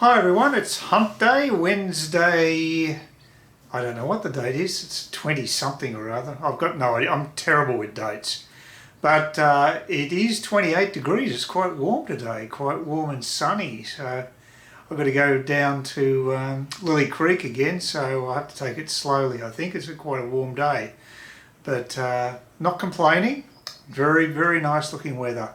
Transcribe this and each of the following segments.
Hi everyone, it's Hump Day, Wednesday. I don't know what the date is. It's 20 something or other. I've got no idea. I'm terrible with dates. But it is 28 degrees. It's quite warm today, quite warm and sunny. So I've got to go down to Lily Creek again, so I'll have to take it slowly. I think it's quite a warm day. But not complaining. Very, very nice looking weather.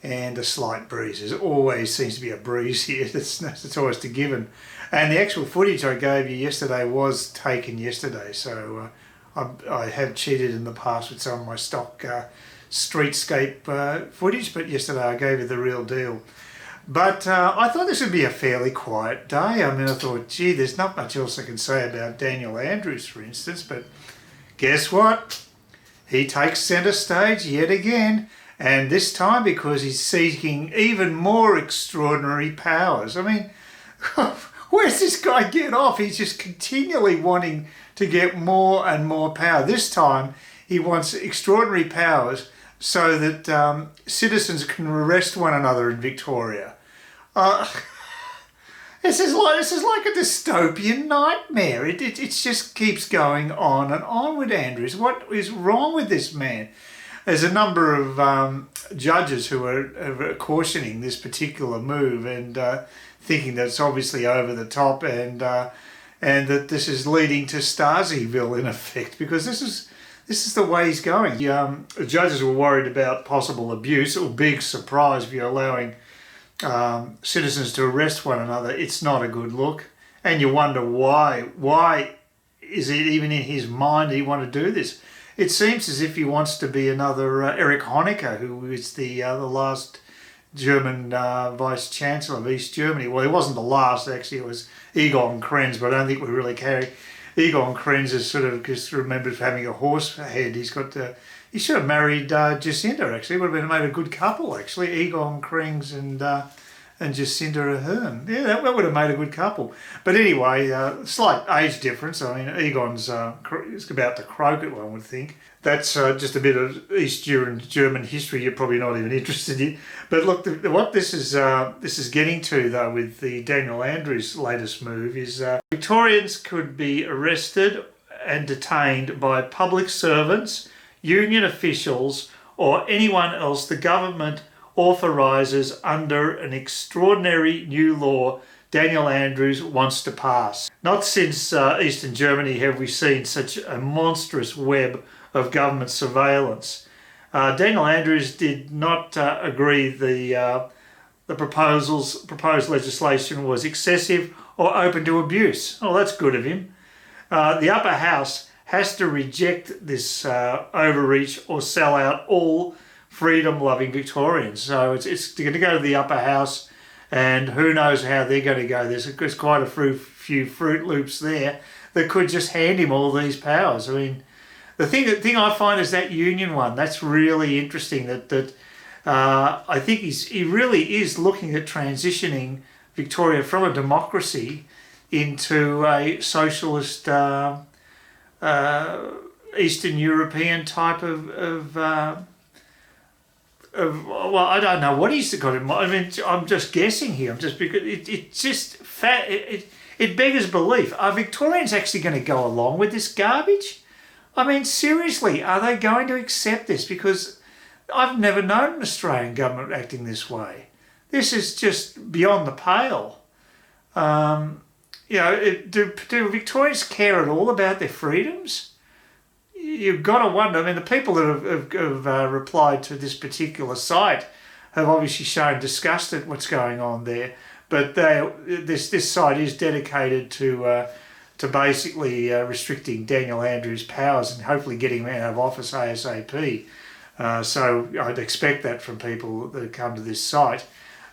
And a slight breeze. There always seems to be a breeze here. It's always a given. And the actual footage I gave you yesterday was taken yesterday, so I have cheated in the past with some of my stock streetscape footage, but yesterday I gave you the real deal. But I thought this would be a fairly quiet day. I mean, I thought, gee, there's not much else I can say about Daniel Andrews, for instance, but guess what? He takes centre stage yet again. And this time because he's seeking even more extraordinary powers. I mean, where's this guy get off? He's just continually wanting to get more and more power. This time he wants extraordinary powers so that citizens can arrest one another in Victoria. This is like a dystopian nightmare. It just keeps going on and on with Andrews. What is wrong with this man? There's a number of judges who are cautioning this particular move and thinking that it's obviously over the top and that this is leading to Stasiville in effect, because this is the way he's going. The judges were worried about possible abuse. Or big surprise if you're allowing citizens to arrest one another. It's not a good look, and you wonder why. Why is it even in his mind that he want to do this? It seems as if he wants to be another Erich Honecker, who is the last German Vice-Chancellor of East Germany. Well, he wasn't the last, actually. It was Egon Krenz, but I don't think we really carry. Egon Krenz is sort of just remembered for having a horse head. He should have married Jacinta, actually. It would have made a good couple, actually. Egon Krenz and Jacinta Ahern. Yeah, that would have made a good couple. But anyway, slight age difference. I mean, Egon's is about to croak it, one would think. That's just a bit of East German history you're probably not even interested in. But look, what this is getting to, though, with the Daniel Andrews' latest move is Victorians could be arrested and detained by public servants, union officials, or anyone else the government authorises under an extraordinary new law Daniel Andrews wants to pass. Not since Eastern Germany have we seen such a monstrous web of government surveillance. Daniel Andrews did not agree the proposed legislation was excessive or open to abuse. Oh, that's good of him. The upper house has to reject this overreach or sell out all freedom-loving Victorians. So it's going to go to the upper house, and who knows how they're going to go. There's quite a few Fruit Loops there that could just hand him all these powers. I mean, the thing I find is that union one. That's really interesting. I think he really is looking at transitioning Victoria from a democracy into a socialist Eastern European type of well, I don't know what he's got in mind. I mean, I'm just guessing here. Because it's just fat. It beggars belief. Are Victorians actually going to go along with this garbage? I mean, seriously, are they going to accept this? Because I've never known an Australian government acting this way. This is just beyond the pale. Do Victorians care at all about their freedoms? You've got to wonder. I mean, the people that have replied to this particular site have obviously shown disgust at what's going on there. But this site is dedicated to basically restricting Daniel Andrews' powers and hopefully getting him out of office ASAP. So I'd expect that from people that come to this site.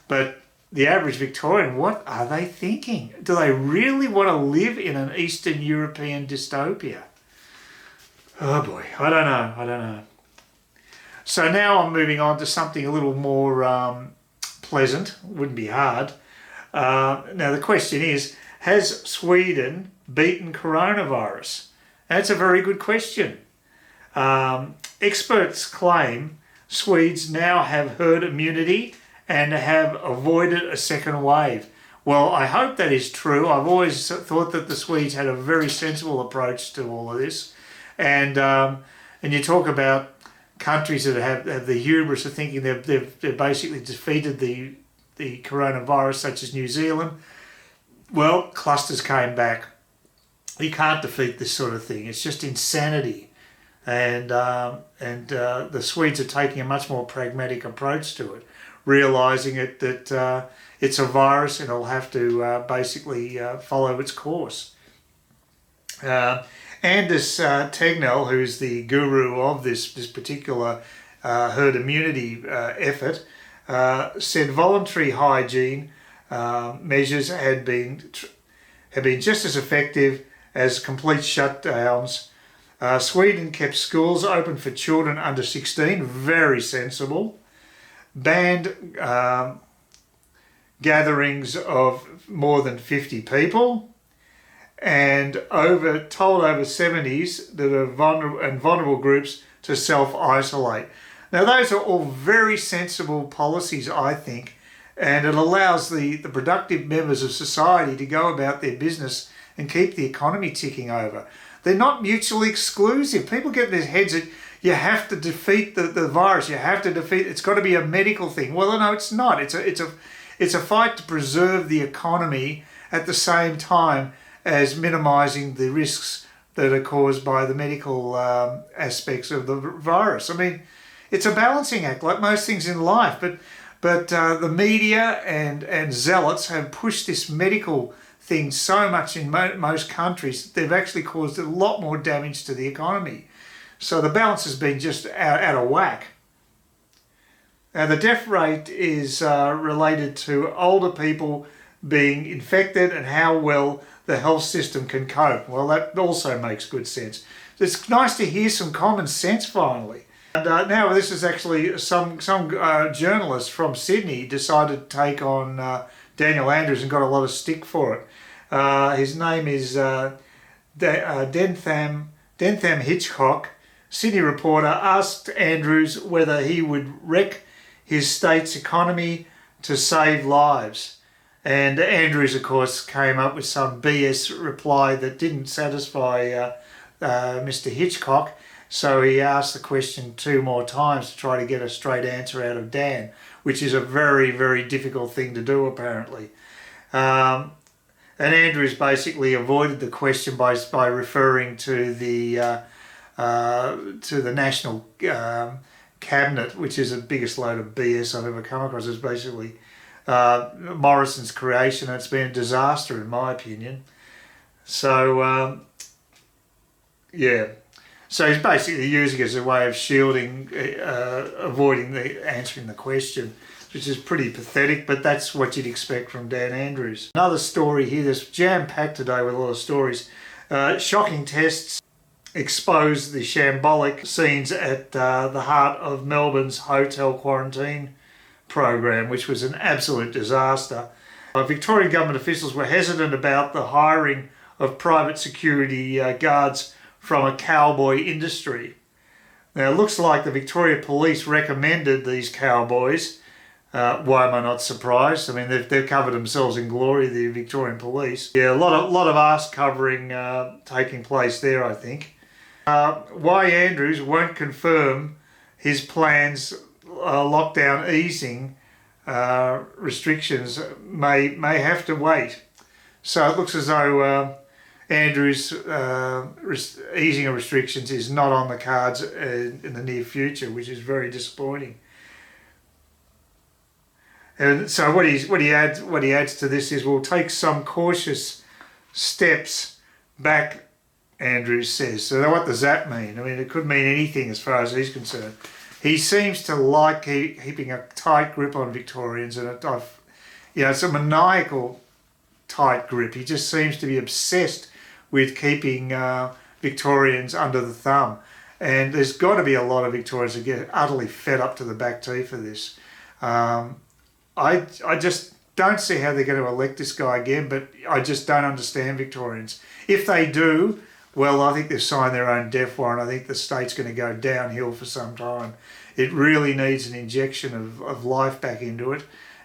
But the average Victorian, what are they thinking? Do they really want to live in an Eastern European dystopia? Oh boy, I don't know. So now I'm moving on to something a little more pleasant. Wouldn't be hard. Now the question is, has Sweden beaten coronavirus? That's a very good question. Experts claim Swedes now have herd immunity and have avoided a second wave. Well, I hope that is true. I've always thought that the Swedes had a very sensible approach to all of this. And you talk about countries that have the hubris of thinking they've basically defeated the coronavirus, such as New Zealand. Well, clusters came back. You can't defeat this sort of thing. It's just insanity. And the Swedes are taking a much more pragmatic approach to it, realising that it's a virus and it'll have to basically follow its course. Anders Tegnell, who's the guru of this particular herd immunity effort, said voluntary hygiene measures had been just as effective as complete shutdowns. Sweden kept schools open for children under 16, very sensible. Banned gatherings of more than 50 people, and told over 70s that are vulnerable groups to self-isolate. Now, those are all very sensible policies, I think, and it allows the productive members of society to go about their business and keep the economy ticking over. They're not mutually exclusive. People get in their heads that you have to defeat the virus. You have to defeat. It's got to be a medical thing. Well, no, it's not. It's a fight to preserve the economy at the same time as minimising the risks that are caused by the medical aspects of the virus. I mean, it's a balancing act, like most things in life. But the media and zealots have pushed this medical thing so much in most countries, they've actually caused a lot more damage to the economy. So the balance has been just out of whack. Now, the death rate is related to older people being infected and how well the health system can cope. Well, that also makes good sense. It's nice to hear some common sense finally. And now this is actually some journalist from Sydney decided to take on Daniel Andrews and got a lot of stick for it. His name is Dentham Hitchcock. Sydney reporter asked Andrews whether he would wreck his state's economy to save lives. And Andrews, of course, came up with some BS reply that didn't satisfy Mr. Hitchcock. So he asked the question 2 more times to try to get a straight answer out of Dan, which is a very, very difficult thing to do, apparently. And Andrews basically avoided the question by referring to the National Cabinet, which is the biggest load of BS I've ever come across. It's basically Morrison's creation, and it's been a disaster in my opinion. So, yeah. So he's basically using it as a way of shielding, avoiding answering the question, which is pretty pathetic, but that's what you'd expect from Dan Andrews. Another story here, this jam-packed today with a lot of stories. Shocking tests expose the shambolic scenes at the heart of Melbourne's hotel quarantine program, which was an absolute disaster. Victorian government officials were hesitant about the hiring of private security guards from a cowboy industry. Now, it looks like the Victoria Police recommended these cowboys. Why am I not surprised? I mean, they've covered themselves in glory, the Victorian Police. Yeah, a lot of arse covering taking place there, I think. Why Andrews won't confirm his plans lockdown easing restrictions may have to wait. So it looks as though Andrews' easing of restrictions is not on the cards in the near future, which is very disappointing. And so what he adds to this is we'll take some cautious steps back, Andrews says. So what does that mean? I mean, it could mean anything as far as he's concerned. He seems to like keeping a tight grip on Victorians, and it's a maniacal tight grip. He just seems to be obsessed with keeping Victorians under the thumb. And there's got to be a lot of Victorians that get utterly fed up to the back teeth of this. I just don't see how they're going to elect this guy again, but I just don't understand Victorians. If they do, well, I think they've signed their own death warrant. I think the state's going to go downhill for some time. It really needs an injection of life back into it.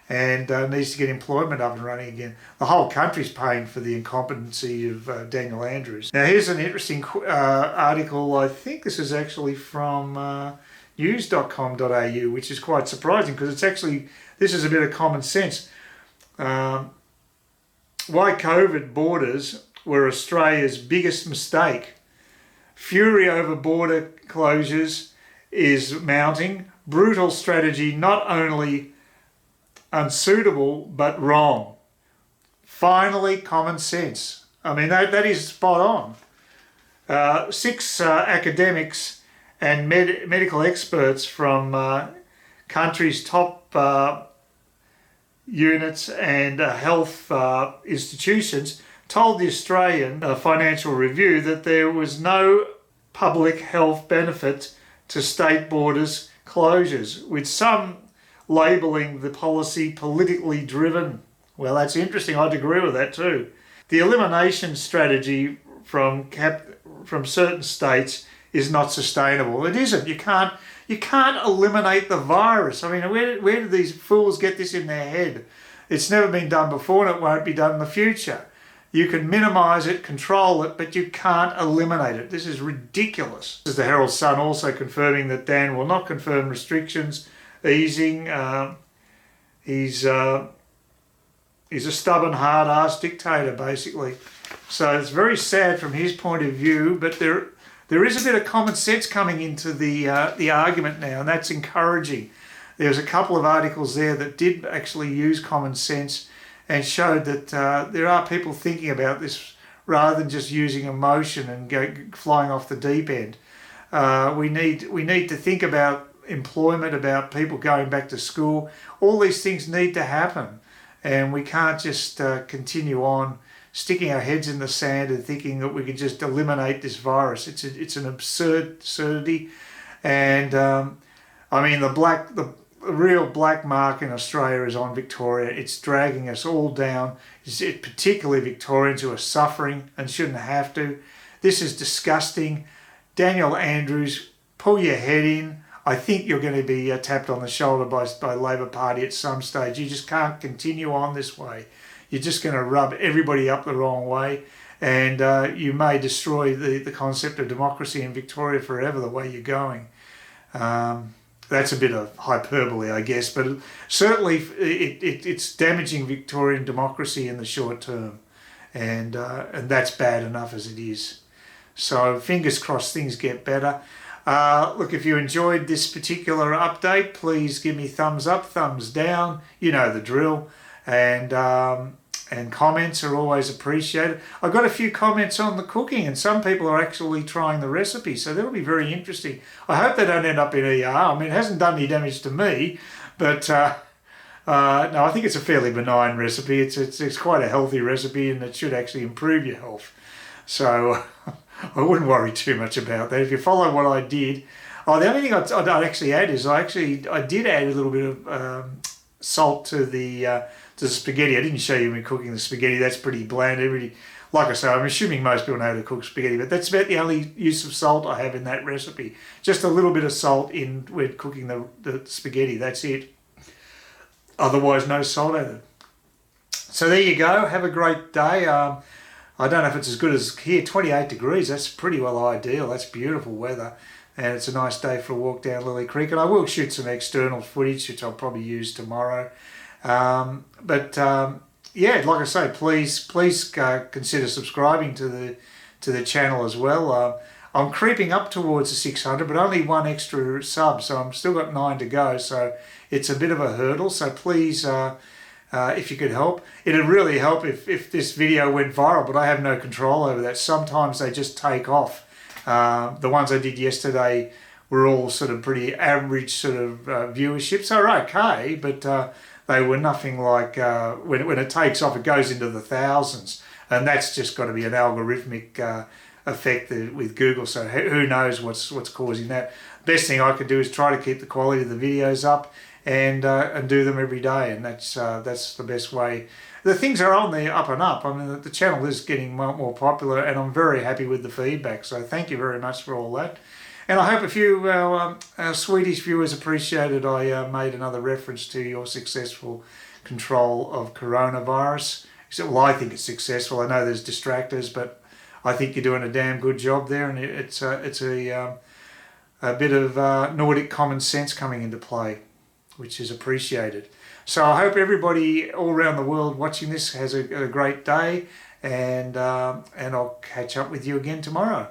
and needs to get employment up and running again. The whole country's paying for the incompetency of Daniel Andrews. Now here's an interesting article. I think this is actually from news.com.au, which is quite surprising because this is a bit of common sense. Why COVID borders were Australia's biggest mistake. Fury over border closures is mounting. Brutal strategy, not only unsuitable but wrong. Finally, common sense. I mean, that is spot on. 6 academics and medical experts from countries' top units and health institutions told the Australian Financial Review that there was no public health benefit to state borders closures, with some labelling the policy politically driven. Well, that's interesting. I'd agree with that too. The elimination strategy from certain states is not sustainable. It isn't. You can't eliminate the virus. I mean, where do these fools get this in their head? It's never been done before and it won't be done in the future. You can minimise it, control it, but you can't eliminate it. This is ridiculous. This is the Herald Sun also confirming that Dan will not confirm restrictions easing. He's a stubborn, hard-ass dictator, basically. So it's very sad from his point of view, but there is a bit of common sense coming into the argument now, and that's encouraging. There's a couple of articles there that did actually use common sense and showed that there are people thinking about this rather than just using emotion and flying off the deep end. We need to think about employment, about people going back to school. All these things need to happen, and we can't just continue on sticking our heads in the sand and thinking that we can just eliminate this virus. It's an absurdity, and I mean the real black mark in Australia is on Victoria. It's dragging us all down, particularly Victorians who are suffering and shouldn't have to. This is disgusting. Daniel Andrews, pull your head in. I think you're going to be tapped on the shoulder by Labor Party at some stage. You just can't continue on this way. You're just going to rub everybody up the wrong way, and you may destroy the concept of democracy in Victoria forever the way you're going. That's a bit of hyperbole, I guess, but certainly it's damaging Victorian democracy in the short term, and that's bad enough as it is. So fingers crossed things get better. Look, if you enjoyed this particular update, please give me thumbs up, thumbs down. You know the drill, and comments are always appreciated. I got a few comments on the cooking, and some people are actually trying the recipe, so that'll be very interesting. I hope they don't end up in ER. I mean, it hasn't done any damage to me, but no, I think it's a fairly benign recipe. It's quite a healthy recipe, and it should actually improve your health. So I wouldn't worry too much about that. If you follow what I did, the only thing I'd actually add is I did add a little bit of salt to the spaghetti. I didn't show you me cooking the spaghetti. That's pretty bland. Like I say, I'm assuming most people know how to cook spaghetti, but that's about the only use of salt I have in that recipe. Just a little bit of salt when cooking the spaghetti. That's it. Otherwise, no salt added. So there you go. Have a great day. I don't know if it's as good as here. 28 degrees. That's pretty well ideal. That's beautiful weather. And it's a nice day for a walk down Lily Creek. And I will shoot some external footage, which I'll probably use tomorrow. Yeah, like I say, please consider subscribing to the channel as well. I'm creeping up towards the 600, but only one extra sub, so I'm still got 9 to go. So it's a bit of a hurdle. So please, if you could help, it'd really help if this video went viral. But I have no control over that. Sometimes they just take off. The ones I did yesterday were all sort of pretty average sort of viewerships. They're okay, but they were nothing like when it takes off, it goes into the thousands, and that's just got to be an algorithmic effect with Google. So who knows what's causing that? Best thing I could do is try to keep the quality of the videos up and do them every day, and that's the best way. The things are on the up and up. I mean, the channel is getting more popular, and I'm very happy with the feedback. So thank you very much for all that. And I hope a few our Swedish viewers appreciated I made another reference to your successful control of coronavirus. Well, I think it's successful. I know there's distractors, but I think you're doing a damn good job there, and it's a bit of Nordic common sense coming into play, which is appreciated. So I hope everybody all around the world watching this has a great day, and I'll catch up with you again tomorrow.